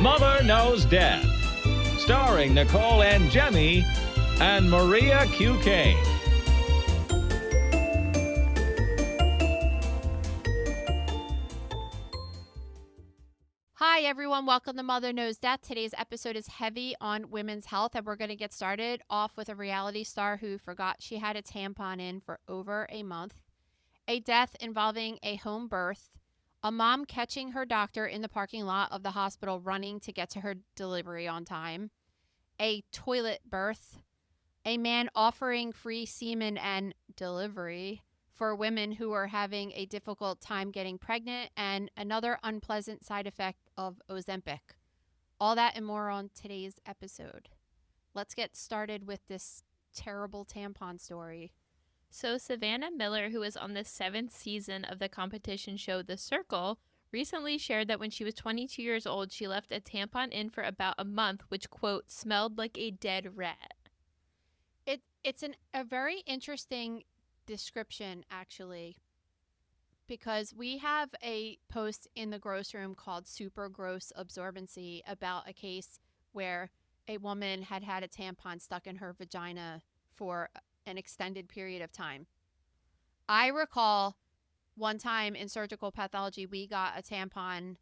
Mother Knows Death, starring Nicole and Jemmy and Maria Q. Kane. Hi, everyone. Welcome to Mother Knows Death. Today's episode is heavy on women's health, and we're going to get started off with a reality star who forgot she had a tampon in for over a month, a death involving a home birth, a mom catching her doctor in the parking lot of the hospital running to get to her delivery on time, a toilet birth, a man offering free semen and delivery for women who are having a difficult time getting pregnant, and another unpleasant side effect of Ozempic. All that and more on today's episode. Let's get started with this terrible tampon story. So Savannah Miller, who was on the 7th season of the competition show The Circle, recently shared that when she was 22 years old, she left a tampon in for about a month, which, quote, smelled like a dead rat. It's a very interesting description, actually, because we have a post in the gross room called Super Gross Absorbency about a case where a woman had had a tampon stuck in her vagina for an extended period of time. I recall one time in surgical pathology, we got a tampon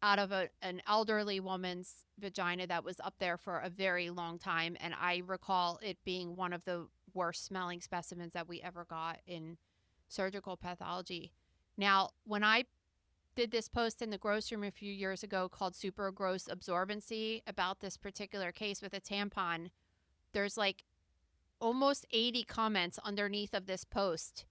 out of an elderly woman's vagina that was up there for a very long time, and I recall it being one of the worst smelling specimens that we ever got in surgical pathology. Now, when I did this post in the gross room a few years ago called Super Gross Absorbency about this particular case with a tampon, there's like almost 80 comments underneath of this post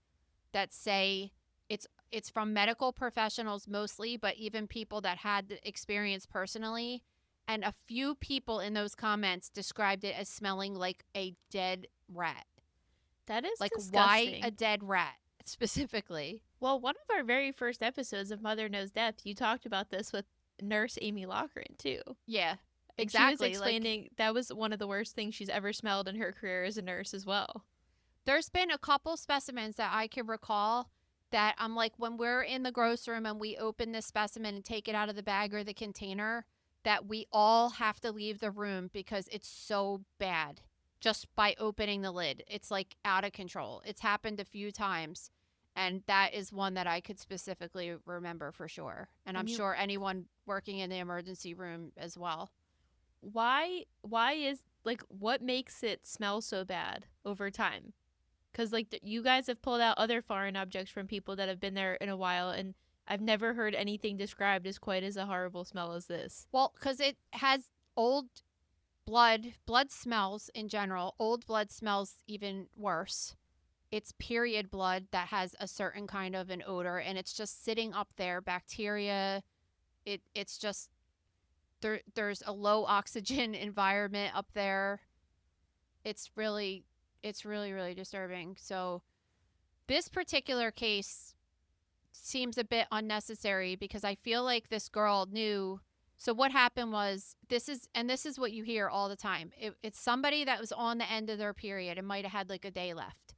that say it's from medical professionals mostly, but even people that had the experience personally. And a few people in those comments described it as smelling like a dead rat. That is like disgusting. Why a dead rat specifically? Well, one of our very first episodes of Mother Knows Death, you talked about this with nurse Amy Lochran, too. Yeah, and exactly. She was explaining that was one of the worst things she's ever smelled in her career as a nurse as well. There's been a couple specimens that I can recall that I'm like, when we're in the gross room and we open this specimen and take it out of the bag or the container, that we all have to leave the room because it's so bad just by opening the lid. It's like out of control. It's happened a few times, and that is one that I could specifically remember for sure. And I'm sure anyone working in the emergency room as well. Why is, like, what makes it smell so bad over time? Because, like, you guys have pulled out other foreign objects from people that have been there in a while, and I've never heard anything described as quite as a horrible smell as this. Well, because it has old blood smells in general. Old blood smells even worse. It's period blood that has a certain kind of an odor, and it's just sitting up there. Bacteria, it's just, there's a low oxygen environment up there. It's really disturbing. So this particular case seems a bit unnecessary because I feel like this girl knew. So what happened was, this is what you hear all the time. It's somebody that was on the end of their period and might have had like a day left.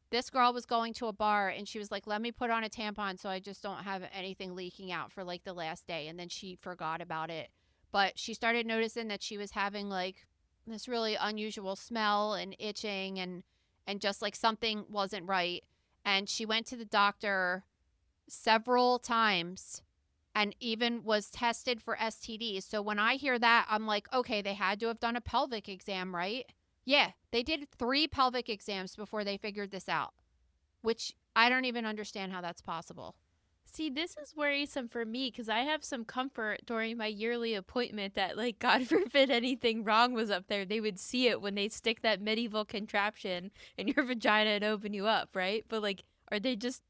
This girl was going to a bar and she was like, let me put on a tampon so I just don't have anything leaking out for like the last day. And then she forgot about it. But she started noticing that she was having like this really unusual smell and itching and just like something wasn't right. And she went to the doctor several times and even was tested for STDs. So when I hear that, I'm like, okay, they had to have done a pelvic exam, right? Yeah, they did 3 pelvic exams before they figured this out, which I don't even understand how that's possible. See, this is worrisome for me because I have some comfort during my yearly appointment that, like, God forbid anything wrong was up there. They would see it when they stick that medieval contraption in your vagina and open you up, right? But, like, are they just,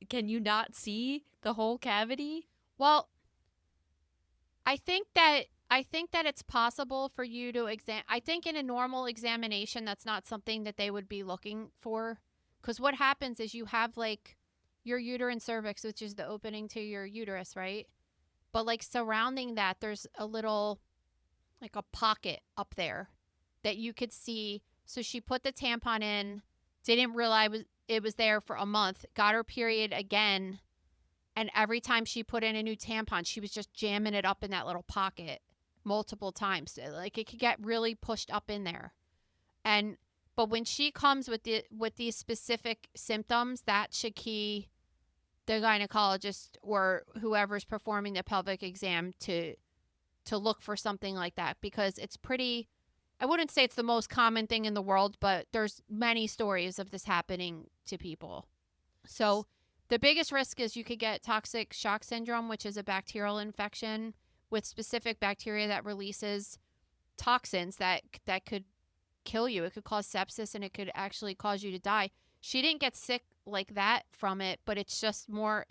can you not see the whole cavity? Well, I think that it's possible for you to I think in a normal examination, that's not something that they would be looking for. Because what happens is you have like your uterine cervix, which is the opening to your uterus, right? But like surrounding that, there's a little, like a pocket up there that you could see. So she put the tampon in, didn't realize it was there for a month, got her period again. And every time she put in a new tampon, she was just jamming it up in that little pocket multiple times. Like it could get really pushed up in there. And but when she comes with these specific symptoms, that should key the gynecologist or whoever's performing the pelvic exam to look for something like that, because it's pretty, I wouldn't say it's the most common thing in the world, but there's many stories of this happening to people. So the biggest risk is you could get toxic shock syndrome, which is a bacterial infection with specific bacteria that releases toxins that could kill you. It could cause sepsis and it could actually cause you to die. She didn't get sick like that from it, but it's just more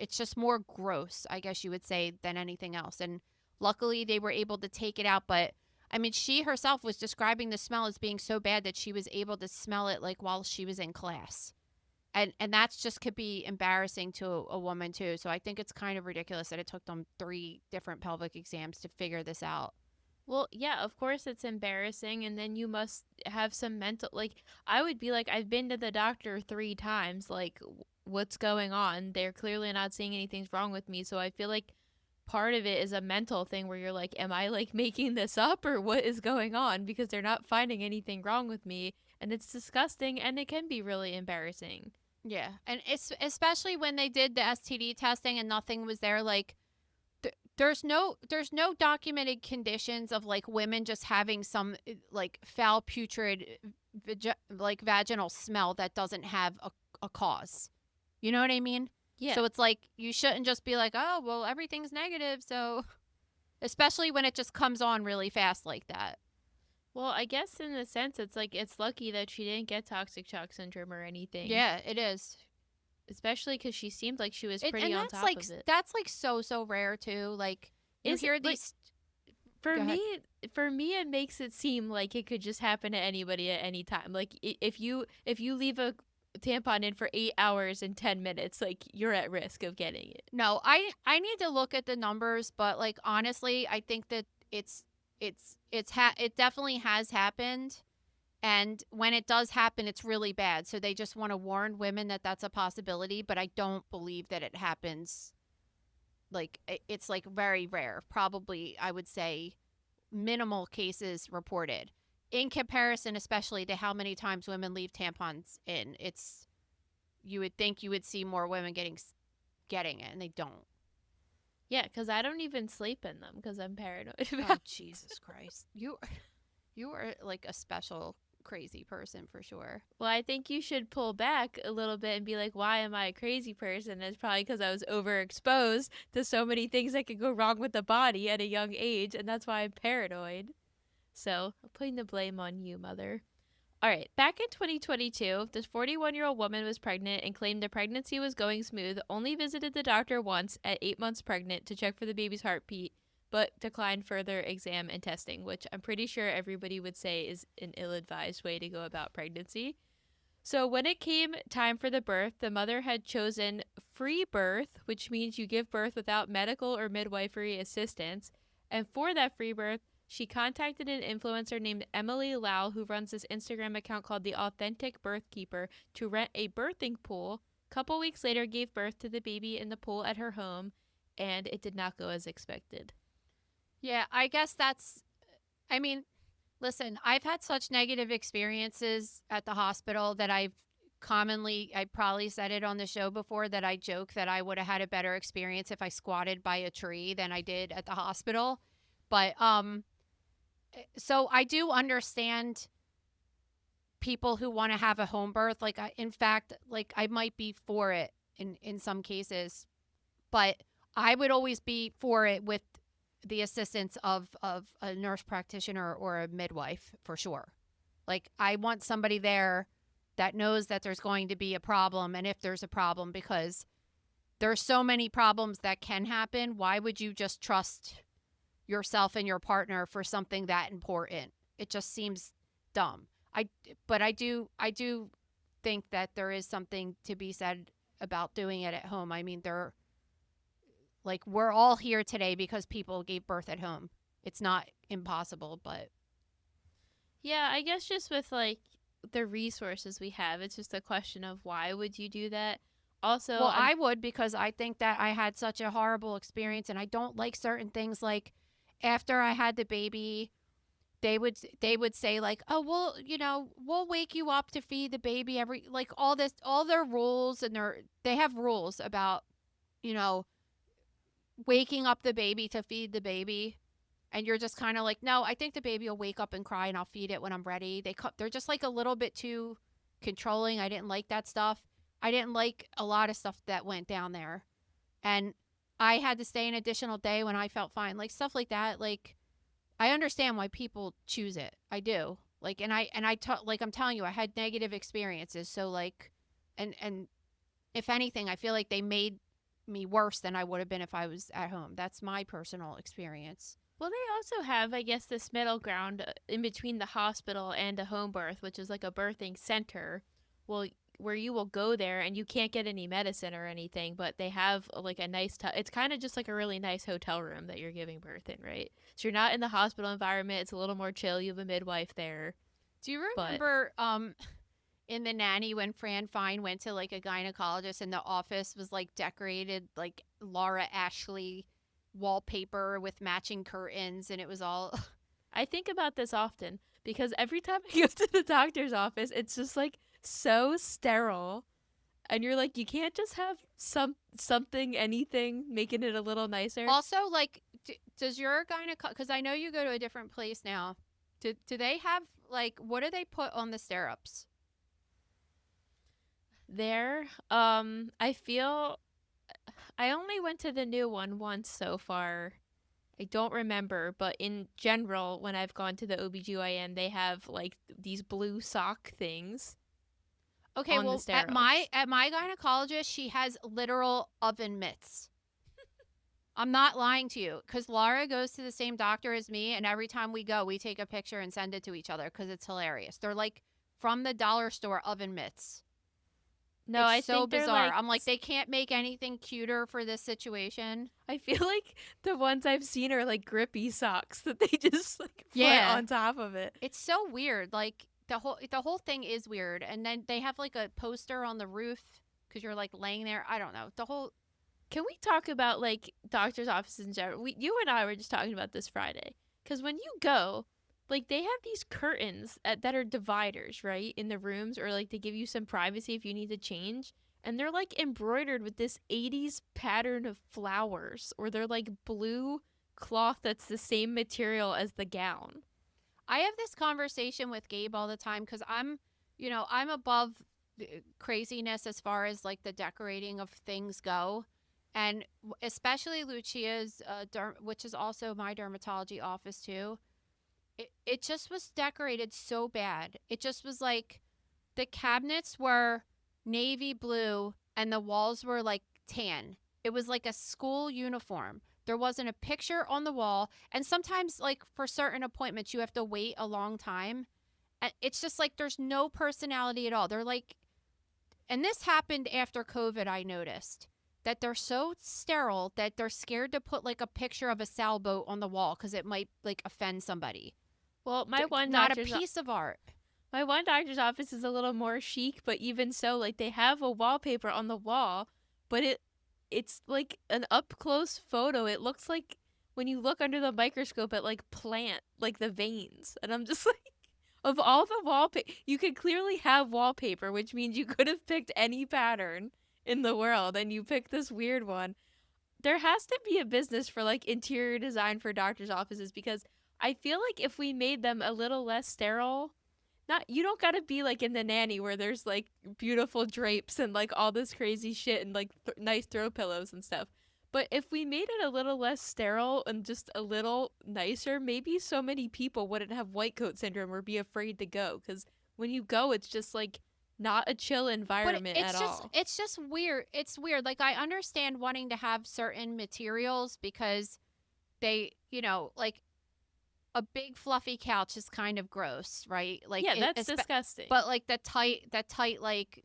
gross, I guess you would say, than anything else. And luckily they were able to take it out, but I mean, she herself was describing the smell as being so bad that she was able to smell it like while she was in class. And that's just could be embarrassing to a woman too. So I think it's kind of ridiculous that it took them 3 different pelvic exams to figure this out. Well, yeah, of course it's embarrassing, and then you must have some mental, like, I would be like, I've been to the doctor 3 times, like, what's going on? They're clearly not seeing anything's wrong with me, so I feel like part of it is a mental thing where you're like, am I, like, making this up, or what is going on? Because they're not finding anything wrong with me, and it's disgusting, and it can be really embarrassing. Yeah, and it's especially when they did the STD testing and nothing was there, like, there's no documented conditions of like women just having some like foul putrid like vaginal smell that doesn't have a cause. You know what I mean? Yeah. So it's like you shouldn't just be like, oh well, everything's negative. So especially when it just comes on really fast like that. Well, I guess in a sense it's like it's lucky that she didn't get toxic shock syndrome or anything. Yeah, it is. Especially because she seemed like she was pretty on top like, of it. That's like so rare too. Like you hear these. For me, it makes it seem like it could just happen to anybody at any time. Like if you leave a tampon in for 8 hours and 10 minutes, like you're at risk of getting it. No, I need to look at the numbers, but like honestly, I think that it definitely has happened. And when it does happen, it's really bad. So they just want to warn women that that's a possibility. But I don't believe that it happens. Like, it's like very rare. Probably, I would say, minimal cases reported. In comparison, especially to how many times women leave tampons in. You would think you would see more women getting it, and they don't. Yeah, because I don't even sleep in them because I'm paranoid. Oh, Jesus Christ. You are like a special crazy person for sure. Well, I think you should pull back a little bit and be like, why am I a crazy person? It's probably because I was overexposed to so many things that could go wrong with the body at a young age, and that's why I'm paranoid. So I'm putting the blame on you, mother. All right, back in 2022, this 41-year-old woman was pregnant and claimed the pregnancy was going smooth, only visited the doctor once at 8 months pregnant to check for the baby's heartbeat, but declined further exam and testing, which I'm pretty sure everybody would say is an ill-advised way to go about pregnancy. So when it came time for the birth, the mother had chosen Freebirth, which means you give birth without medical or midwifery assistance. And for that free birth, she contacted an influencer named Emily Lau, who runs this Instagram account called The Authentic Birth Keeper, to rent a birthing pool. Couple weeks later, gave birth to the baby in the pool at her home, and it did not go as expected. Yeah, I guess I mean, listen, I've had such negative experiences at the hospital that I probably said it on the show before, that I joke that I would have had a better experience if I squatted by a tree than I did at the hospital. But, so I do understand people who want to have a home birth. Like, in fact, like I might be for it in some cases, but I would always be for it with the assistance of a nurse practitioner or a midwife for sure. Like, I want somebody there that knows that there's going to be a problem, and if there's a problem, because there's so many problems that can happen. Why would you just trust yourself and your partner for something that important? It just seems dumb. But I do think that there is something to be said about doing it at home. I mean, we're all here today because people gave birth at home. It's not impossible, but yeah, I guess just with like the resources we have, it's just a question of why would you do that? Also, well, I would, because I think that I had such a horrible experience, and I don't like certain things. Like, after I had the baby, they would say like, "Oh, well, we'll wake you up to feed the baby every like all their rules and they have rules about, you know, waking up the baby to feed the baby." And you're just kind of like, "No, I think the baby will wake up and cry and I'll feed it when I'm ready." They're just like a little bit too controlling. I didn't like that stuff. I didn't like a lot of stuff that went down there. And I had to stay an additional day when I felt fine. Like stuff like that, like I understand why people choose it. I do. Like like I'm telling you, I had negative experiences. So like and if anything, I feel like they made me worse than I would have been if I was at home. That's my personal experience. Well, they also have, I guess, this middle ground in between the hospital and a home birth, which is like a birthing center. Well, where you will go there and you can't get any medicine or anything, but they have like a nice, it's kind of just like a really nice hotel room that you're giving birth in, right? So you're not in the hospital environment. It's a little more chill. You have a midwife there. Do you But remember in The Nanny when Fran Fine went to like a gynecologist and the office was like decorated like Laura Ashley wallpaper with matching curtains and it was all I think about this often because every time I go to the doctor's office, it's just like so sterile. And you're like, you can't just have something, anything, making it a little nicer. also like does your gynecologist, because I know you go to a different place now, do they have like what do they put on the stirrups? There, I feel I only went to the new one once so far. I don't remember, but in general, when I've gone to the OBGYN, they have like these blue sock things Okay, on the well stirrups. at my gynecologist, she has literal oven mitts. I'm not lying to you because Laura goes to the same doctor as me, and every time we go, we take a picture and send it to each other because it's hilarious. They're like from the dollar store oven mitts. No, It's I so think they're bizarre. like I'm like, they can't make anything cuter for this situation. I feel like the ones I've seen are like grippy socks that they just like put Yeah. on top of it. It's so weird. Like the whole thing is weird. And then they have like a poster on the roof because you're like laying there. I don't know. The whole Can we talk about like doctor's offices in general? You and I were just talking about this Friday. Because when you go, like they have these curtains that are dividers, right, in the rooms, or like they give you some privacy if you need to change. And they're like embroidered with this 80s pattern of flowers, or they're like blue cloth that's the same material as the gown. I have this conversation with Gabe all the time because I'm above craziness as far as like the decorating of things go. And especially Lucia's, which is also my dermatology office too. It just was decorated so bad. It just was like the cabinets were navy blue and the walls were like tan. It was like a school uniform. There wasn't a picture on the wall. And sometimes, like for certain appointments, you have to wait a long time. And it's just like there's no personality at all. They're like, and this happened after COVID, I noticed that they're so sterile that they're scared to put like a picture of a sailboat on the wall because it might like offend somebody. Well, Not a piece of art. my one doctor's office is a little more chic, but even so, like they have a wallpaper on the wall, but it's like an up close photo. It looks like when you look under the microscope at like plant, like the veins. And I'm just like, of all the wallpaper, you could clearly have wallpaper, which means you could have picked any pattern in the world and you picked this weird one. There has to be a business for like interior design for doctors' offices because I feel like if we made them a little less sterile, not you don't gotta be like in The Nanny where there's like beautiful drapes and like all this crazy shit and like nice throw pillows and stuff. But if we made it a little less sterile and just a little nicer, maybe so many people wouldn't have white coat syndrome or be afraid to go. Because when you go, it's just like not a chill environment at all. It's just weird. It's weird. Like I understand wanting to have certain materials because they, like a big fluffy couch is kind of gross, right? Like yeah, that's disgusting. But like the tight like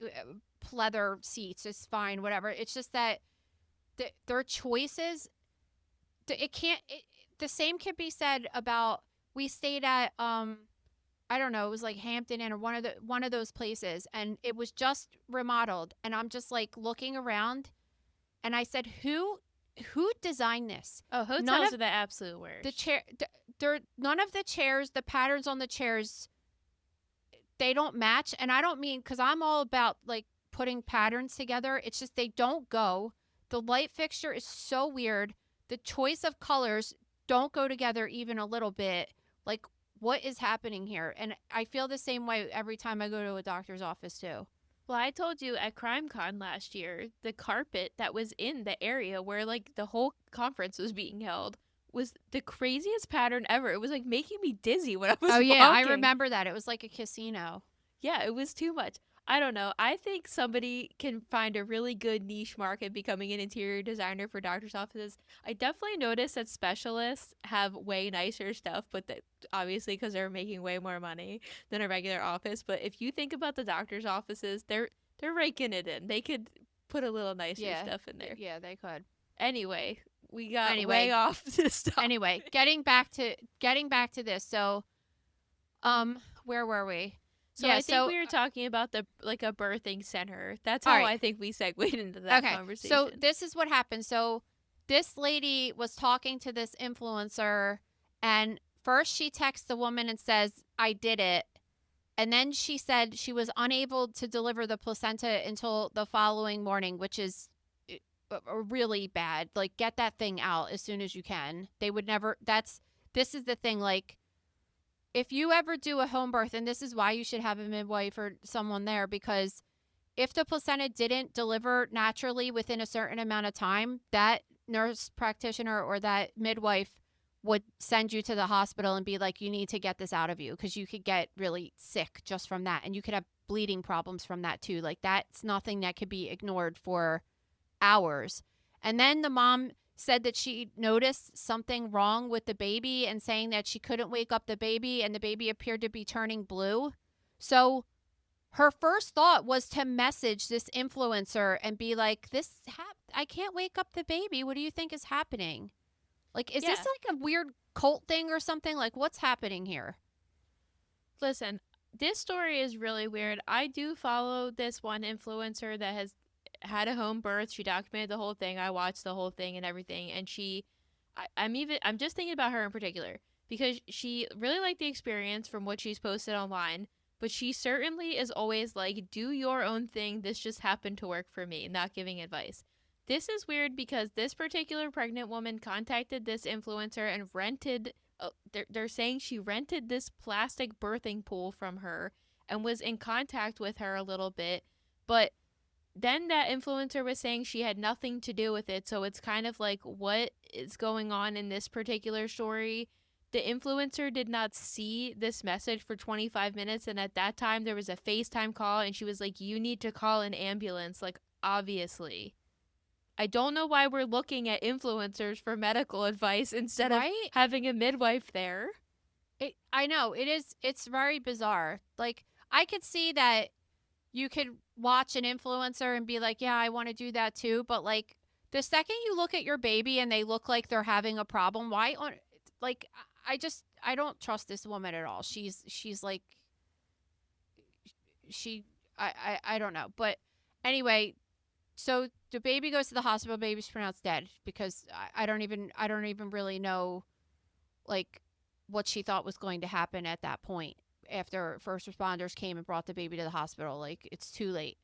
pleather seats is fine, whatever. It's just that their choices, the same can be said about, we stayed at I don't know, it was like Hampton Inn or one of those places, and it was just remodeled, and I'm just like looking around, and I said, who who designed this? Oh, None hotels of are the absolute worst. the chair, none of the chairs, the patterns on the chairs, they don't match. And I don't mean, because I'm all about like putting patterns together. It's just they don't go. The light fixture is so weird. The choice of colors don't go together even a little bit. Like, what is happening here? And I feel the same way every time I go to a doctor's office too. Well, I told you at CrimeCon last year, the carpet that was in the area where like the whole conference was being held was the craziest pattern ever. It was like making me dizzy when I was Oh yeah, I walking. remember that. It was like a casino. Yeah, it was too much. I don't know. I think somebody can find a really good niche market becoming an interior designer for doctor's offices. I definitely noticed that specialists have way nicer stuff, but that obviously because they're making way more money than a regular office. But if you think about the doctor's offices, they're raking it in. They could put a little nicer stuff in there. Yeah, they could. Anyway, we got Anyway. way off this stuff. Anyway, getting back to this. So, where were we? So Yeah, I think so- we were talking about the like a birthing center. That's All how right. I think we segued into that Okay, conversation. so this is what happened. So this lady was talking to this influencer, and first she texts the woman and says, "I did it." And then she said she was unable to deliver the placenta until the following morning, which is really bad. Like, get that thing out as soon as you can. They would never, this is the thing. Like, if you ever do a home birth, and this is why you should have a midwife or someone there, because if the placenta didn't deliver naturally within a certain amount of time, that nurse practitioner or that midwife would send you to the hospital and be like, you need to get this out of you, because you could get really sick just from that. And you could have bleeding problems from that too. Like, that's nothing that could be ignored for hours. And then the mom said that she noticed something wrong with the baby and saying that she couldn't wake up the baby, and the baby appeared to be turning blue. So her first thought was to message this influencer and be like, I can't wake up the baby. What do you think is happening? Like, is this Yeah. like a weird cult thing or something? Like, what's happening here? Listen, this story is really weird. I do follow this one influencer that has had a home birth. She documented the whole thing. I watched the whole thing and everything. And I'm just thinking about her in particular because she really liked the experience from what she's posted online. But she certainly is always like, do your own thing. This just happened to work for me, not giving advice. This is weird because this particular pregnant woman contacted this influencer and rented, they're saying she rented this plastic birthing pool from her and was in contact with her a little bit. But then that influencer was saying she had nothing to do with it. So it's kind of like, what is going on in this particular story? The influencer did not see this message for 25 minutes. And at that time, there was a FaceTime call and she was like, you need to call an ambulance. Like, obviously. I don't know why we're looking at influencers for medical advice instead of having a midwife there. I know it's very bizarre. Like, I could see that you could watch an influencer and be like, yeah, I want to do that too. But like, the second you look at your baby and they look like they're having a problem, I don't trust this woman at all. She's like, I don't know. But anyway, so the baby goes to the hospital, baby's pronounced dead because I don't even really know like what she thought was going to happen at that point after first responders came and brought the baby to the hospital. Like, it's too late.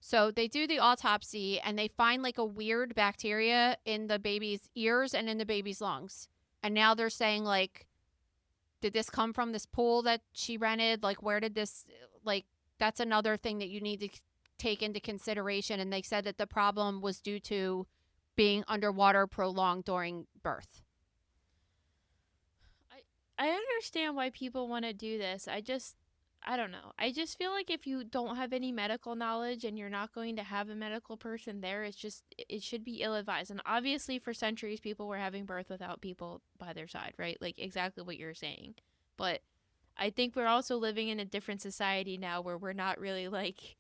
So they do the autopsy and they find like a weird bacteria in the baby's ears and in the baby's lungs. And now they're saying like, did this come from this pool that she rented? Like, where did this, like, that's another thing that you need to take into consideration. And they said that the problem was due to being underwater prolonged during birth. I understand why people want to do this. I don't know. I just feel like if you don't have any medical knowledge and you're not going to have a medical person there, it should be ill-advised. And obviously for centuries, people were having birth without people by their side, right? Like exactly what you're saying. But I think we're also living in a different society now where we're not really like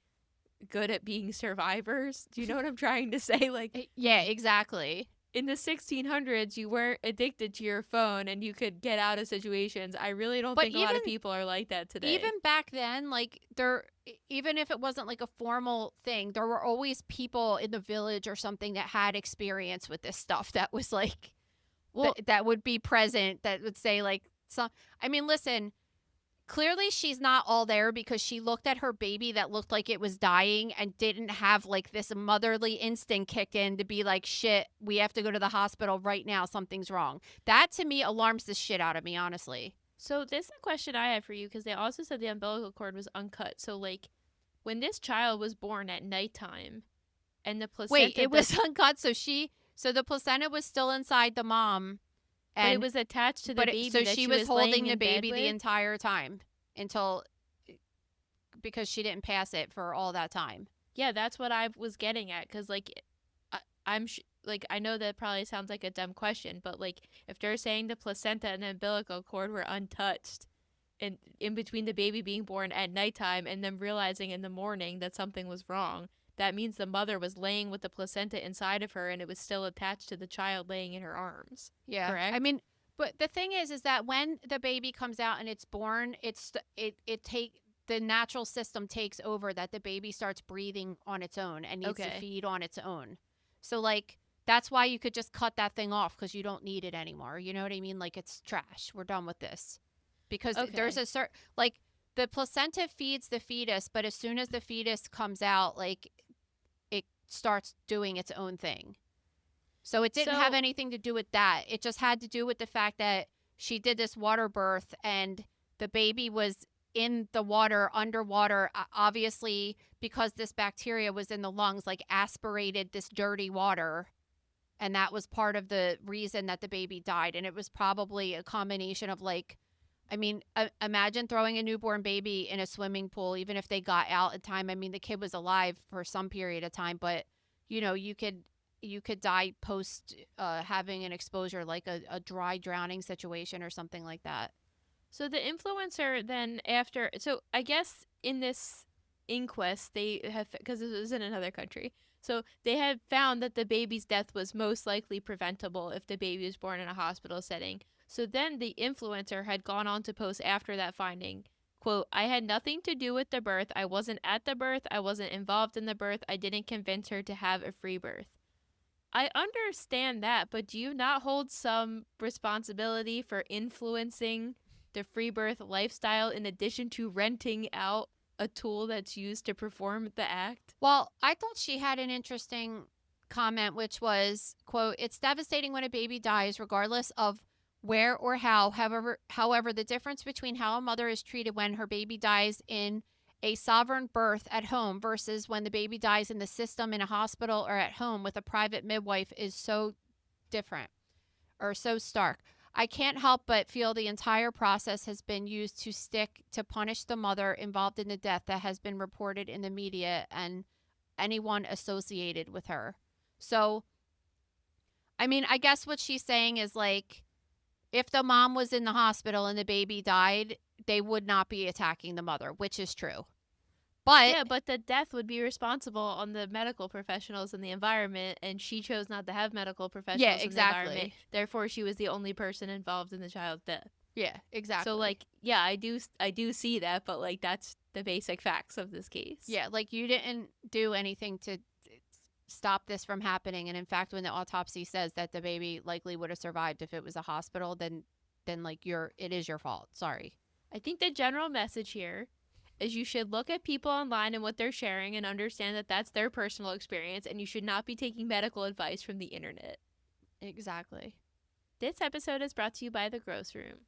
good at being survivors. Do you know what I'm trying to say? Like, yeah, exactly. in the 1600s, you weren't addicted to your phone and you could get out of situations. I really don't But think a lot of people are like that today. even back then, like even if it wasn't like a formal thing, there were always people in the village or something that had experience with this stuff that was like, Well, that would be present, that would say like some. I mean, listen, clearly she's not all there because she looked at her baby that looked like it was dying and didn't have like this motherly instinct kick in to be like, shit, we have to go to the hospital right now, something's wrong. That to me alarms the shit out of me, honestly. so this is a question I have for you, because they also said the umbilical cord was uncut. So, like, when this child was born at nighttime and the placenta. Wait, it was uncut, so the placenta was still inside the mom, But it and was attached to the baby. so that she was was holding laying the in bed baby the with? entire time until, because she didn't pass it for all that time. Yeah, that's what I was getting at. Because, like, like, I know that probably sounds like a dumb question, but, like, if they're saying the placenta and the umbilical cord were untouched, and in between the baby being born at nighttime and then realizing in the morning that something was wrong, that means the mother was laying with the placenta inside of her and it was still attached to the child laying in her arms. Yeah. Correct? I mean, but the thing is that when the baby comes out and it's born, the natural system takes over, that the baby starts breathing on its own and needs to Okay. feed on its own. So like that's why you could just cut that thing off, because you don't need it anymore. You know what I mean? Like, it's trash. We're done with this. Because there's Okay. a certain, like, the placenta feeds the fetus, but as soon as the fetus comes out, like, it starts doing its own thing. So it didn't have So, anything to do with that. It just had to do with the fact that she did this water birth and the baby was in the water, underwater, obviously, because this bacteria was in the lungs, like aspirated this dirty water. And that was part of the reason that the baby died. And it was probably a combination of like, I mean, imagine throwing a newborn baby in a swimming pool, even if they got out in time. I mean, the kid was alive for some period of time, but you know, you could die post having an exposure, like a dry drowning situation or something like that. so the influencer then after, so I guess in this inquest they have, because this was in another country, so they had found that the baby's death was most likely preventable if the baby was born in a hospital setting. So then the influencer had gone on to post after that finding, quote, "I had nothing to do with the birth. I wasn't at the birth. I wasn't involved in the birth. I didn't convince her to have a free birth." I understand that, but do you not hold some responsibility for influencing the free birth lifestyle in addition to renting out a tool that's used to perform the act? Well, I thought she had an interesting comment, which was, quote, "It's devastating when a baby dies, regardless of where or how. However, the difference between how a mother is treated when her baby dies in a sovereign birth at home versus when the baby dies in the system in a hospital or at home with a private midwife is so different, or so stark. I can't help but feel the entire process has been used to punish the mother involved in the death that has been reported in the media and anyone associated with her." So, I mean, I guess what she's saying is like, if the mom was in the hospital and the baby died, they would not be attacking the mother, which is true. But Yeah, but the death would be responsible on the medical professionals in the environment, and she chose not to have medical yeah, professionals in the environment. exactly. Therefore, she was the only person involved in the child's death. Yeah, exactly. So, like, yeah, I do see that, but like that's the basic facts of this case. Yeah, like you didn't do anything to stop this from happening. And in fact, when the autopsy says that the baby likely would have survived if it was a hospital, then like it is your fault. Sorry. I think the general message here is you should look at people online and what they're sharing and understand that that's their personal experience, and you should not be taking medical advice from the internet. Exactly. This episode is brought to you by The Gross Room.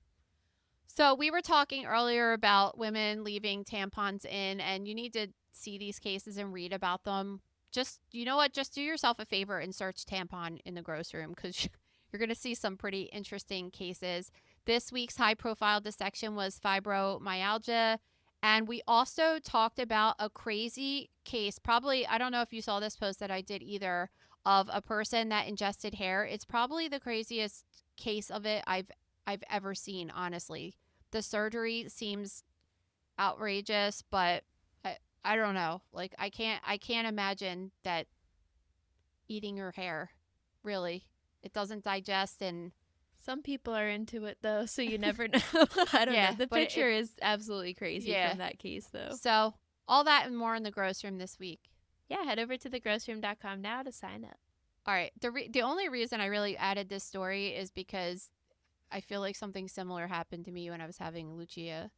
So we were talking earlier about women leaving tampons in, and you need to see these cases and read about them. Just, you know what? Just do yourself a favor and search tampon in the gross room, because you're going to see some pretty interesting cases. This week's high profile dissection was fibromyalgia. And we also talked about a crazy case. Probably, I don't know if you saw this post that I did either, of a person that ingested hair. It's probably the craziest case of it I've ever seen, honestly. The surgery seems outrageous, but I don't know. Like, I can't imagine that eating your hair, really. it doesn't digest, and Some people are into it though, so you never know. I don't know. yeah, The but picture is absolutely crazy yeah. from that case though. So all that and more in the gross room this week. Yeah, head over to thegrossroom.com now to sign up. All right. The only reason I really added this story is because I feel like something similar happened to me when I was having Lucia.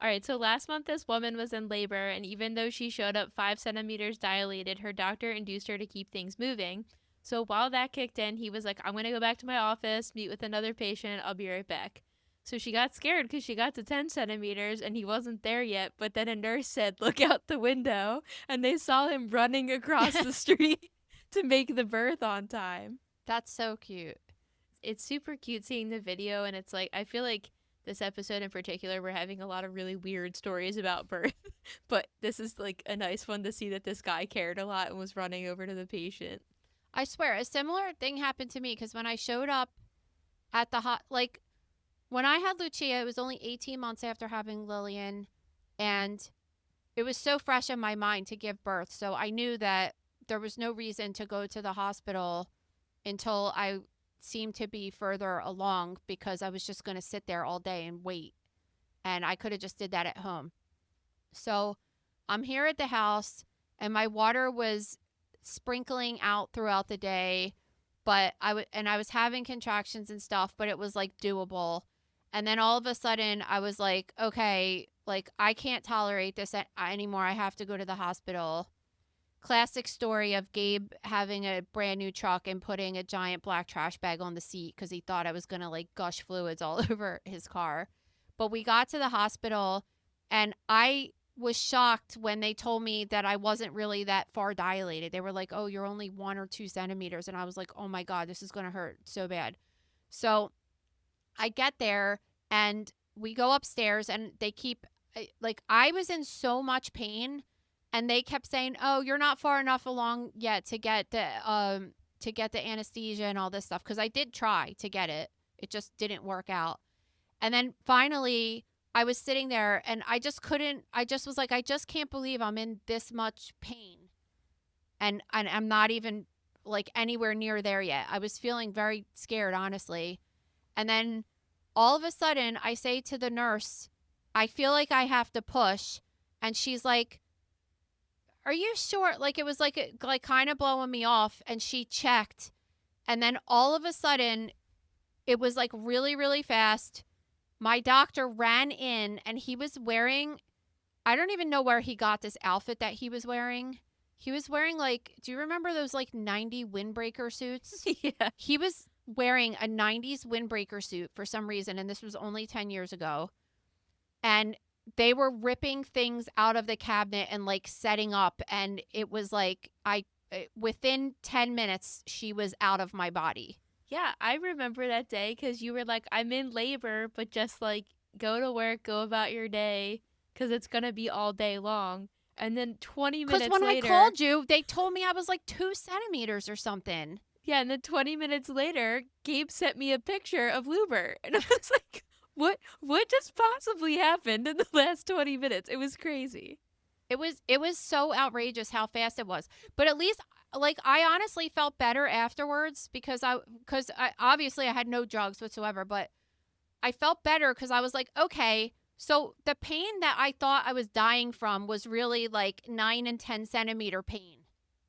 All right, so last month this woman was in labor, and even though she showed up 5 centimeters dilated, her doctor induced her to keep things moving. So while that kicked in, he was like, I'm going to go back to my office, meet with another patient, I'll be right back. So she got scared because she got to 10 centimeters and he wasn't there yet, but then a nurse said, look out the window, and they saw him running across the street to make the birth on time. That's so cute. It's super cute seeing the video, and it's like, I feel like this episode in particular, we're having a lot of really weird stories about birth, but this is like a nice one to see that this guy cared a lot and was running over to the patient. I swear, a similar thing happened to me because when I showed up at the like when I had Lucia, it was only 18 months after having Lillian, and it was so fresh in my mind to give birth. So I knew that there was no reason to go to the hospital until I seemed to be further along, because I was just going to sit there all day and wait. And I could have just did that at home. So I'm here at the house and my water was sprinkling out throughout the day, but I was having contractions and stuff, but it was like doable. And then all of a sudden I was like, okay, like I can't tolerate this anymore. I have to go to the hospital. Classic story of Gabe having a brand new truck and putting a giant black trash bag on the seat because he thought I was going to like gush fluids all over his car. But we got to the hospital and I was shocked when they told me that I wasn't really that far dilated. They were like, oh, you're only 1 or 2 centimeters. And I was like, oh my God, this is going to hurt so bad. So I get there and we go upstairs and they keep, like, I was in so much pain and they kept saying, oh, you're not far enough along yet to get the anesthesia and all this stuff. Cause I did try to get it. It just didn't work out. And then finally I was sitting there and I just was like, I just can't believe I'm in this much pain. And I'm not even like anywhere near there yet. I was feeling very scared, honestly. And then all of a sudden I say to the nurse, I feel like I have to push. And she's like, are you sure? Like it was like kind of blowing me off. And she checked. And then all of a sudden it was like really, really fast. My doctor ran in and he was wearing, I don't even know where he got this outfit that he was wearing. He was wearing like, do you remember those like 90 windbreaker suits? Yeah. He was wearing a 90s windbreaker suit for some reason. And this was only 10 years ago. And they were ripping things out of the cabinet and like setting up. And it was like, within 10 minutes, she was out of my body. Yeah, I remember that day because you were like, I'm in labor, but just like go to work, go about your day because it's going to be all day long. And then 20 minutes Because when later, I called you, they told me I was like 2 centimeters or something. Yeah, and then 20 minutes later, Gabe sent me a picture of Luber. And I was like, what just possibly happened in the last 20 minutes? It was crazy. It was so outrageous how fast it was. But at least like I honestly felt better afterwards because I obviously I had no drugs whatsoever, but I felt better because I was like, okay, so the pain that I thought I was dying from was really like 9 and 10 centimeter pain.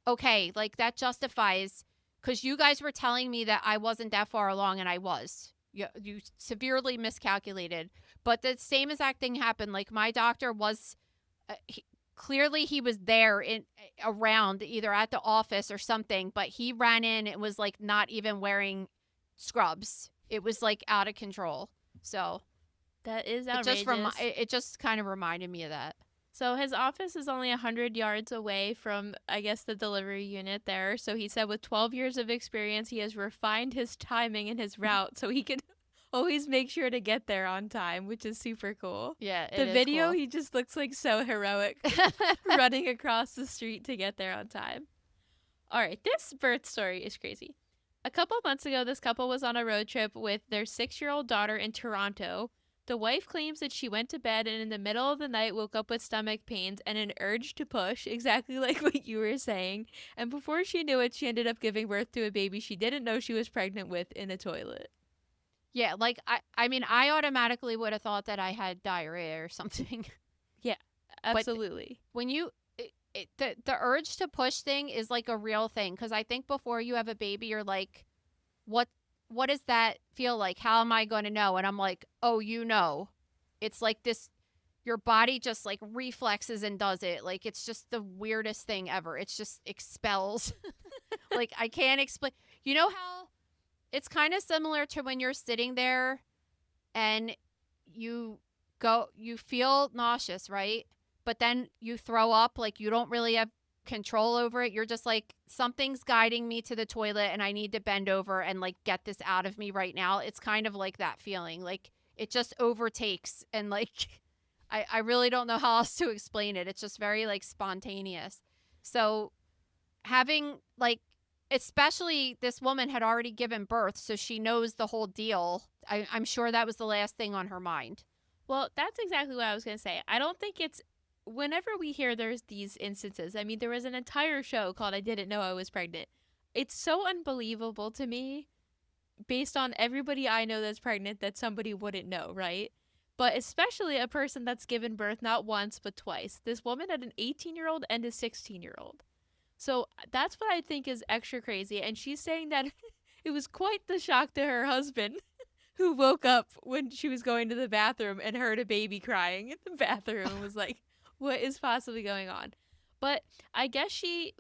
Okay, like that justifies, because you guys were telling me that I wasn't that far along and I was. You severely miscalculated. But the same exact thing happened. Like my doctor was, clearly he was there around either at the office or something, but he ran in. It was like not even wearing scrubs. It was like out of control. So that is outrageous. It just kind of reminded me of that. So his office is only 100 yards away from, I guess, the delivery unit there. So he said with 12 years of experience, he has refined his timing and his route so he can always make sure to get there on time, which is super cool. Yeah, the video, cool. He just looks like so heroic running across the street to get there on time. All right, this birth story is crazy. A couple months ago, this couple was on a road trip with their 6-year-old daughter in Toronto. The wife claims that she went to bed and in the middle of the night woke up with stomach pains and an urge to push, exactly like what you were saying. And before she knew it, she ended up giving birth to a baby she didn't know she was pregnant with in the toilet. Yeah, like I mean, I automatically would have thought that I had diarrhea or something. Yeah, But absolutely. when the urge to push thing is like a real thing, because I think before you have a baby, you're like, what what does that feel like? How am I going to know? And I'm like, oh, it's like this. Your body just like reflexes and does it. Like it's just the weirdest thing ever. It's just expels. Like I can't explain. You know how it's kind of similar to when you're sitting there and you feel nauseous, right? But then you throw up, like you don't really have control over it. You're just like, something's guiding me to the toilet and I need to bend over and like get this out of me right now. It's kind of like that feeling. Like it just overtakes and like I really don't know how else to explain it. It's just very like spontaneous. So having like, especially this woman had already given birth, so she knows the whole deal. I'm sure that was the last thing on her mind. Well, that's exactly what I was going to say. I don't think it's whenever we hear there's these instances. I mean, there was an entire show called I Didn't Know I Was Pregnant. It's so unbelievable to me based on everybody I know that's pregnant that somebody wouldn't know, right? But especially a person that's given birth not once but twice. This woman had an 18-year-old and a 16-year-old. So that's what I think is extra crazy. And she's saying that it was quite the shock to her husband, who woke up when she was going to the bathroom and heard a baby crying in the bathroom and was like, what is possibly going on? But I guess she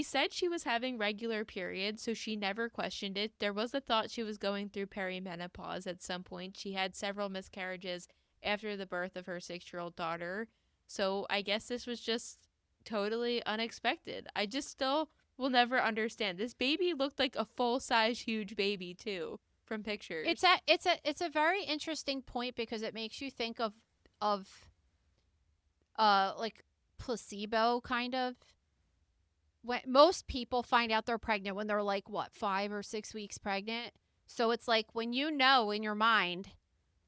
said she was having regular periods, so she never questioned it. There was a thought she was going through perimenopause at some point. She had several miscarriages after the birth of her 6-year-old daughter. So I guess this was just totally unexpected. I just still will never understand. This baby looked like a full-size huge baby too from pictures. It's a very interesting point because it makes you think of like placebo kind of. When most people find out they're pregnant when they're like what, 5 or 6 weeks pregnant. So it's like when you know in your mind,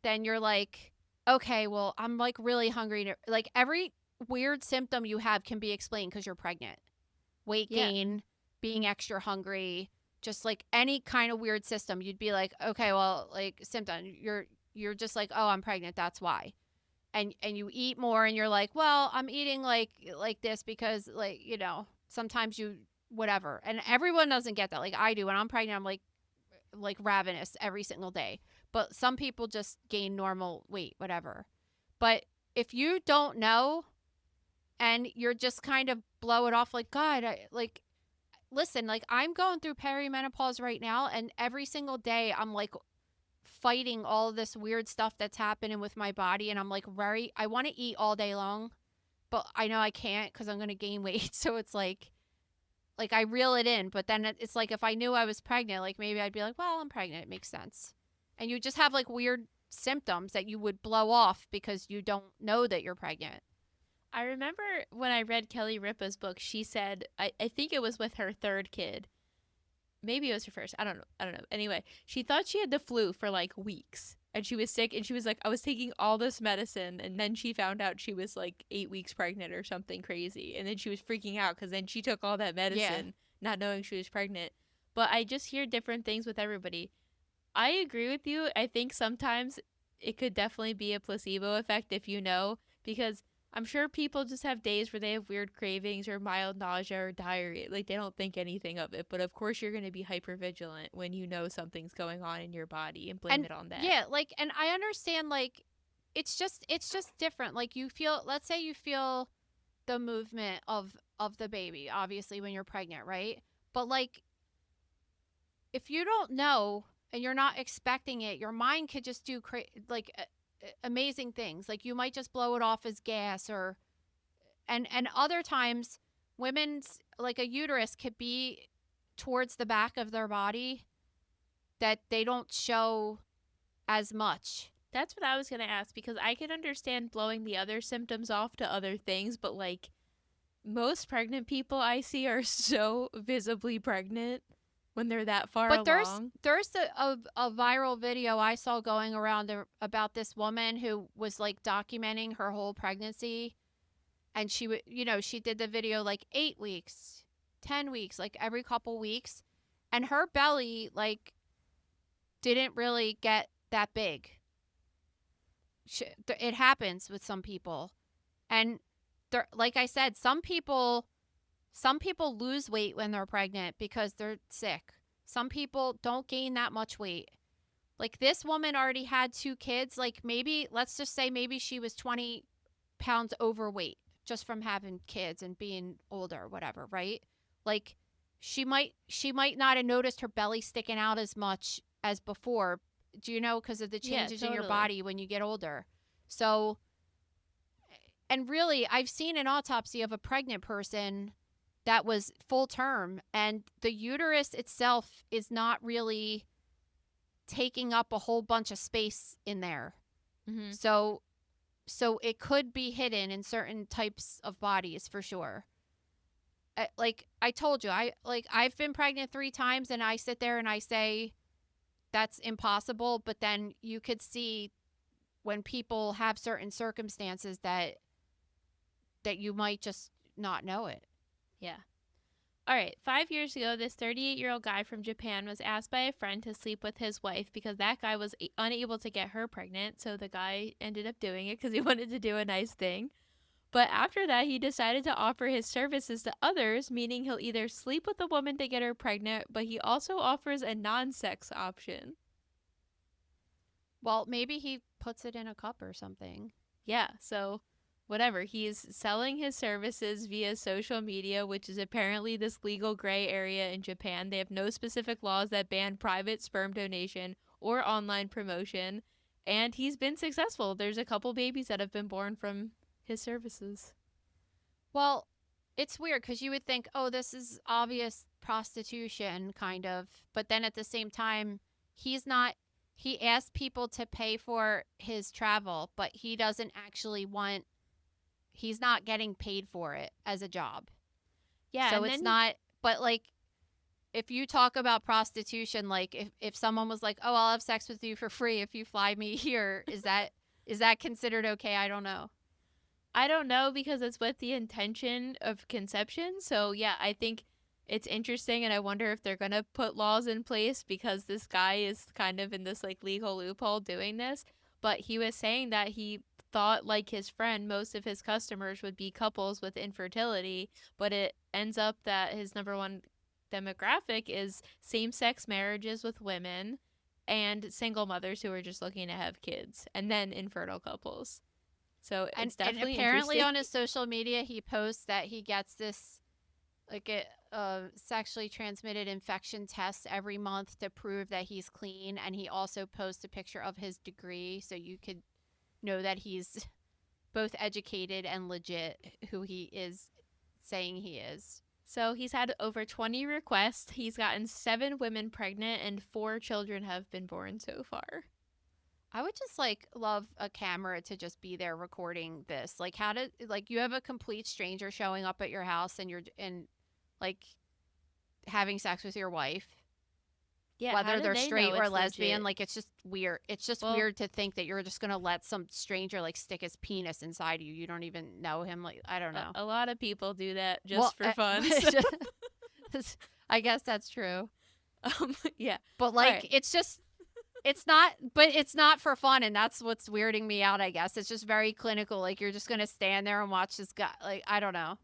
then you're like, okay, well, I'm like really hungry. Like every weird symptom you have can be explained because you're pregnant. Weight gain, being extra hungry, just like any kind of weird system, you'd be like, okay, well, like symptom, you're just like, oh, I'm pregnant, that's why. And you eat more and you're like, well, I'm eating like this because like, sometimes you whatever. And everyone doesn't get that. Like I do when I'm pregnant, I'm like ravenous every single day. But some people just gain normal weight, whatever. But if you don't know and you're just kind of blow it off like, God, listen, like I'm going through perimenopause right now, and every single day I'm like fighting all of this weird stuff that's happening with my body, and I'm like I want to eat all day long, but I know I can't because I'm going to gain weight. So it's like I reel it in, but then it's like if I knew I was pregnant, like maybe I'd be like, well, I'm pregnant, it makes sense. And you just have like weird symptoms that you would blow off because you don't know that you're pregnant. I remember when I read Kelly Ripa's book, she said, I think it was with her third kid. Maybe it was her first. I don't know. Anyway, she thought she had the flu for like weeks. And she was sick, and she was like, I was taking all this medicine, and then she found out she was like 8 weeks pregnant or something crazy. And then she was freaking out because then she took all that medicine, not knowing she was pregnant. But I just hear different things with everybody. I agree with you. I think sometimes it could definitely be a placebo effect if you know, because I'm sure people just have days where they have weird cravings or mild nausea or diarrhea. Like they don't think anything of it. But of course you're going to be hypervigilant when you know something's going on in your body and blame it on that. Yeah, like, and I understand, like, it's just different. Like let's say you feel the movement of the baby, obviously, when you're pregnant, right? But like, if you don't know and you're not expecting it, your mind could just do amazing things. Like you might just blow it off as gas, or and other times women's like a uterus could be towards the back of their body that they don't show as much. That's what I was going to ask, because I can understand blowing the other symptoms off to other things, but like most pregnant people I see are so visibly pregnant. when they're that far But along. there's a viral video I saw going around about this woman who was like documenting her whole pregnancy, and she would, she did the video like 8 weeks, 10 weeks, like every couple weeks, and her belly like didn't really get that big. It happens with some people, and like I said, some people lose weight when they're pregnant because they're sick. Some people don't gain that much weight. Like this woman already had 2 kids. Like maybe, let's just say maybe she was 20 pounds overweight just from having kids and being older, whatever, right? Like she might not have noticed her belly sticking out as much as before. Do you know? Because of the Yeah, changes in your totally. body when you get older. So, and really, I've seen an autopsy of a pregnant person that was full term, and the uterus itself is not really taking up a whole bunch of space in there. Mm-hmm. So it could be hidden in certain types of bodies for sure. Like I told you, I've been pregnant 3 times, and I sit there and I say that's impossible, but then you could see when people have certain circumstances that you might just not know it. Yeah. All right. 5 years ago, this 38-year-old guy from Japan was asked by a friend to sleep with his wife because that guy was unable to get her pregnant. So the guy ended up doing it because he wanted to do a nice thing. But after that, he decided to offer his services to others, meaning he'll either sleep with a woman to get her pregnant, but he also offers a non-sex option. Well, maybe he puts it in a cup or something. Yeah, so whatever. He's selling his services via social media, which is apparently this legal gray area in Japan. They have no specific laws that ban private sperm donation or online promotion, and he's been successful. There's a couple babies that have been born from his services. Well, it's weird because you would think, oh, this is obvious prostitution, kind of. But then at the same time, he's not, he asks people to pay for his travel, but he doesn't actually want, he's not getting paid for it as a job. Yeah, So and it's then not, but like, if you talk about prostitution, like if someone was like, oh, I'll have sex with you for free if you fly me here, is that considered okay? I don't know. I don't know because it's with the intention of conception. So, yeah, I think it's interesting. And I wonder if they're going to put laws in place because this guy is kind of in this like legal loophole doing this. But he was saying that he thought, like his friend, most of his customers would be couples with infertility. But it ends up that his number one demographic is same sex marriages with women and single mothers who are just looking to have kids, and then infertile couples. So it's definitely and apparently interesting. on his social media he posts that he gets this like a sexually transmitted infection test every month to prove that he's clean, and he also posts a picture of his degree so you could know that he's both educated and legit who he is saying he is. So he's had over 20 requests. He's gotten 7 women pregnant and 4 children have been born so far. I would just like love a camera to just be there recording this. Like how to like you have a complete stranger showing up at your house and you're like having sex with your wife. Yeah, Whether how do they're they straight know or it's lesbian, legit? like it's just weird. It's just Well, weird to think that you're just gonna let some stranger like stick his penis inside you. You don't even know him. Like I don't know. a lot of people do that just for fun. I guess that's true. Yeah. But All like right. it's not for fun, and that's what's weirding me out, I guess. It's just very clinical. Like you're just gonna stand there and watch this guy. Like I don't know.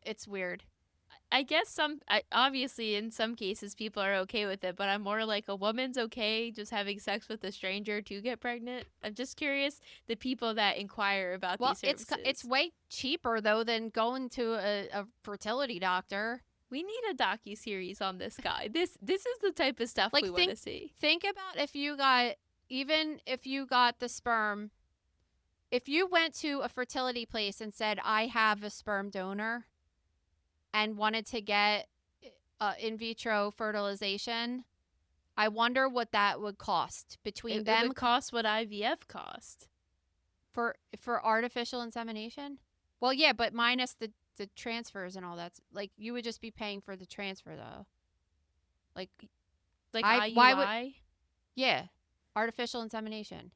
It's weird. I guess obviously in some cases people are okay with it, but I'm more like a woman's okay just having sex with a stranger to get pregnant. I'm just curious the people that inquire about Well, these services. it's way cheaper though than going to a fertility doctor. We need a docu-series on this guy. This is the type of stuff Like we want to see. think about if you got even if you got the sperm. If you went to a fertility place and said, "I have a sperm donor," and wanted to get in vitro fertilization, I wonder what that would cost between It would cost what IVF cost. for artificial insemination. Well, yeah, but minus the transfers and all that. Like you would just be paying for the transfer though. Like Like I IUI? why would yeah, artificial insemination.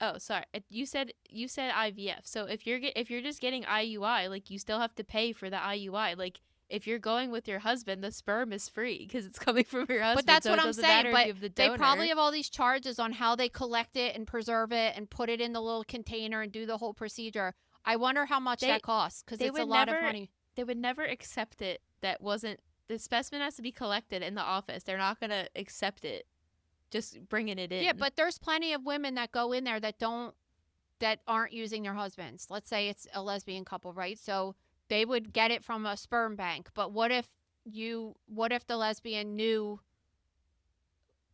Oh, sorry. You said IVF. So if you're just getting IUI, like you still have to pay for the IUI. Like if you're going with your husband, the sperm is free because it's coming from your husband. But that's so what it I'm doesn't saying. matter if But you have the they donor. probably have all these charges on how they collect it and preserve it and put it in the little container and do the whole procedure. I wonder how much They- that costs because they it's a would lot of never- money. They would never accept it. That wasn't the specimen has to be collected in the office. They're not gonna accept it. Just bringing it in. Yeah, but there's plenty of women that go in there that aren't using their husbands. Let's say it's a lesbian couple, right? So they would get it from a sperm bank. But what if the lesbian knew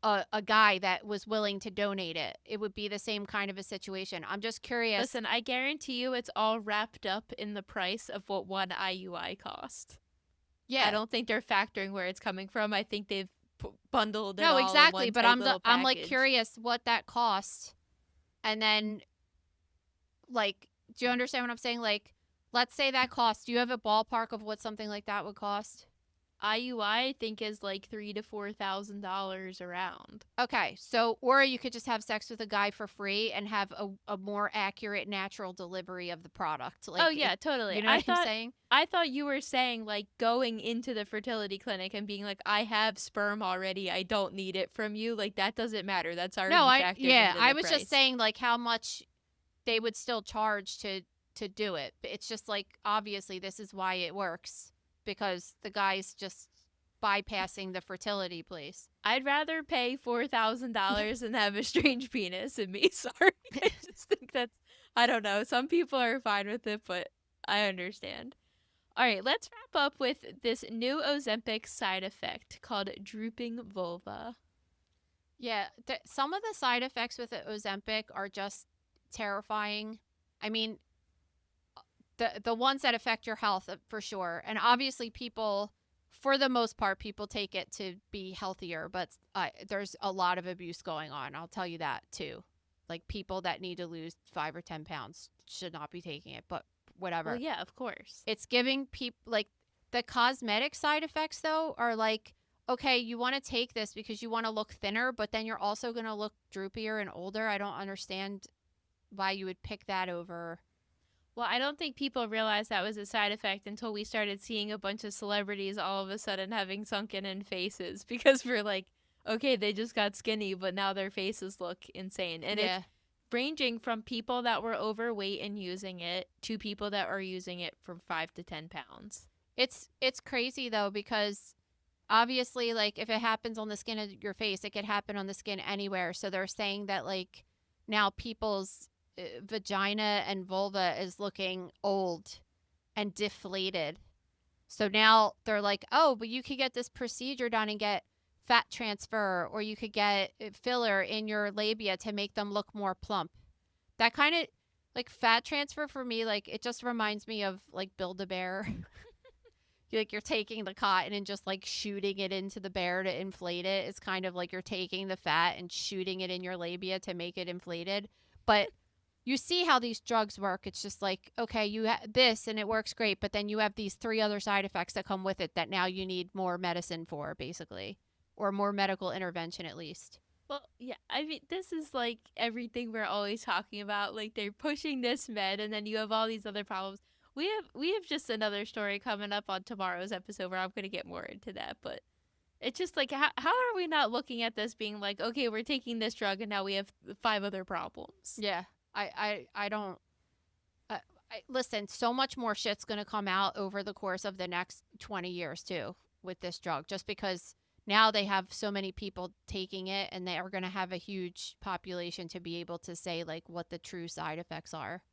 a guy that was willing to donate it? It would be the same kind of a situation. I'm just curious. Listen, I guarantee you, it's all wrapped up in the price of what one IUI cost. Yeah. I don't think they're factoring where it's coming from. I think they've bundled it No, all exactly. in one But tight I'm little I'm like package. curious what that costs, and then like, do you understand what I'm saying? Like, let's say that costs. Do you have a ballpark of what something like that would cost? IUI, I think, is like $3,000 to $4,000 around. Okay, so or you could just have sex with a guy for free and have a more accurate, natural delivery of the product. Like, Oh yeah, totally. You know what I'm saying? I thought you were saying like going into the fertility clinic and being like, I have sperm already. I don't need it from you. Like that doesn't matter. That's already No, factored into the I was price. just saying like how much they would still charge to do it. But it's just like obviously this is why it works because the guy's just bypassing the fertility place. I'd rather pay $4,000 than have a strange penis in me. Sorry. I just think that's, I don't know. Some people are fine with it, but I understand. All right, let's wrap up with this new Ozempic side effect called drooping vulva. Yeah, some of the side effects with the Ozempic are just terrifying. I mean, the ones that affect your health for sure. And obviously people, for the most part, people take it to be healthier, but there's a lot of abuse going on. I'll tell you that too. Like people that need to lose 5 or 10 pounds should not be taking it, but whatever. Well, yeah, of course. It's giving people like the cosmetic side effects though are like, okay, you want to take this because you want to look thinner, but then you're also going to look droopier and older. I don't understand why you would pick that over. Well, I don't think people realized that was a side effect until we started seeing a bunch of celebrities all of a sudden having sunken in faces because we're like, okay, they just got skinny, but now their faces look insane. And yeah. it's ranging from people that were overweight and using it to people that are using it for 5 to 10 pounds. It's crazy though because obviously like if it happens on the skin of your face, it could happen on the skin anywhere. So they're saying that like now people's vagina and vulva is looking old and deflated. So now they're like, oh, but you could get this procedure done and get fat transfer, or you could get filler in your labia to make them look more plump. That kind of like fat transfer for me, like it just reminds me of like Build-A-Bear. Like you're taking the cotton and just like shooting it into the bear to inflate it. It's kind of like you're taking the fat and shooting it in your labia to make it inflated. But you see how these drugs work. It's just like, okay, you have this and it works great, but then you have these 3 other side effects that come with it that now you need more medicine for, basically, or more medical intervention at least. Well, yeah, I mean, this is like everything we're always talking about. Like they're pushing this med, and then you have all these other problems. We have just another story coming up on tomorrow's episode where I'm going to get more into that, but it's just like, how are we not looking at this being like, okay, we're taking this drug and now we have 5 other problems? Yeah. I don't listen, so much more shit's going to come out over the course of the next 20 years too with this drug, just because now they have so many people taking it and they are going to have a huge population to be able to say like what the true side effects are.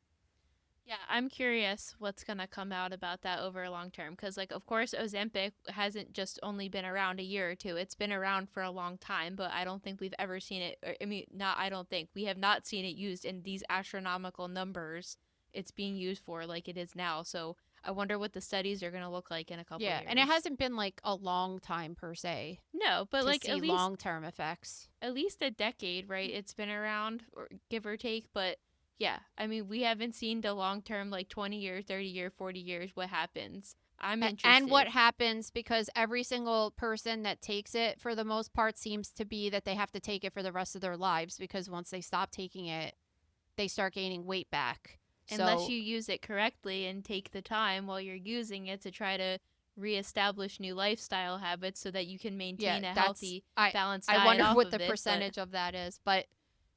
Yeah, I'm curious what's going to come out about that over long term because, like, of course, Ozempic hasn't just only been around a year or two. It's been around for a long time, but I don't think we've ever seen it. I mean, I don't think. We have not seen it used in these astronomical numbers it's being used for like it is now. So I wonder what the studies are going to look like in a couple years. Yeah, and it hasn't been like a long time per se. No, but to like see at least long-term effects. At least a decade, right? It's been around, or give or take, but yeah, I mean, we haven't seen the long term, like 20 years, 30 years, 40 years, what happens. I'm interested. And what happens, because every single person that takes it, for the most part, seems to be that they have to take it for the rest of their lives, because once they stop taking it, they start gaining weight back. Unless you use it correctly and take the time while you're using it to try to reestablish new lifestyle habits so that you can maintain a healthy, balanced diet. I wonder off what of the it, percentage of that is, but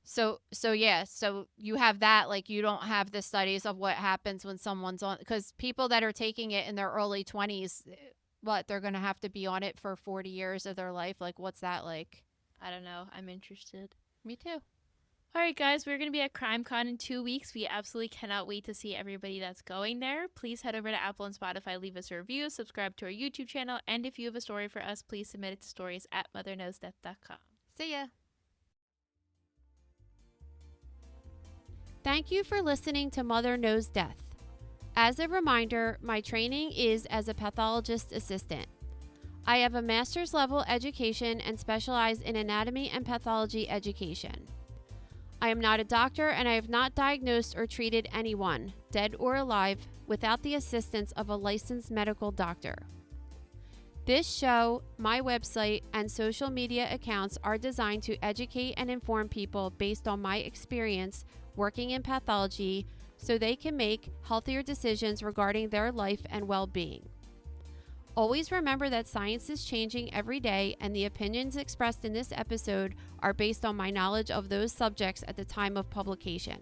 so you have that. Like, you don't have the studies of what happens when someone's on, because people that are taking it in their early 20s, what, they're going to have to be on it for 40 years of their life. Like, what's that like? I don't know. I'm interested. Me too. All right, guys, we're going to be at CrimeCon in 2 weeks. We absolutely cannot wait to see everybody that's going there. Please head over to Apple and Spotify, leave us a review, subscribe to our YouTube channel, and if you have a story for us, please submit it to stories@motherknowsdeath.com. See ya. Thank you for listening to Mother Knows Death. As a reminder, my training is as a pathologist assistant. I have a master's level education and specialize in anatomy and pathology education. I am not a doctor, and I have not diagnosed or treated anyone, dead or alive, without the assistance of a licensed medical doctor. This show, my website, and social media accounts are designed to educate and inform people based on my experience working in pathology so they can make healthier decisions regarding their life and well-being. Always remember that science is changing every day, and the opinions expressed in this episode are based on my knowledge of those subjects at the time of publication.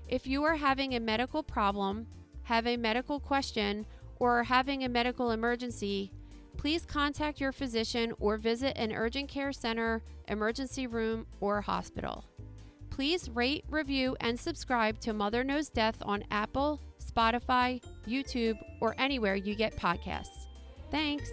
If you are having a medical problem, have a medical question, or are having a medical emergency, please contact your physician or visit an urgent care center, emergency room, or hospital. Please rate, review, and subscribe to Mother Knows Death on Apple, Spotify, YouTube, or anywhere you get podcasts. Thanks.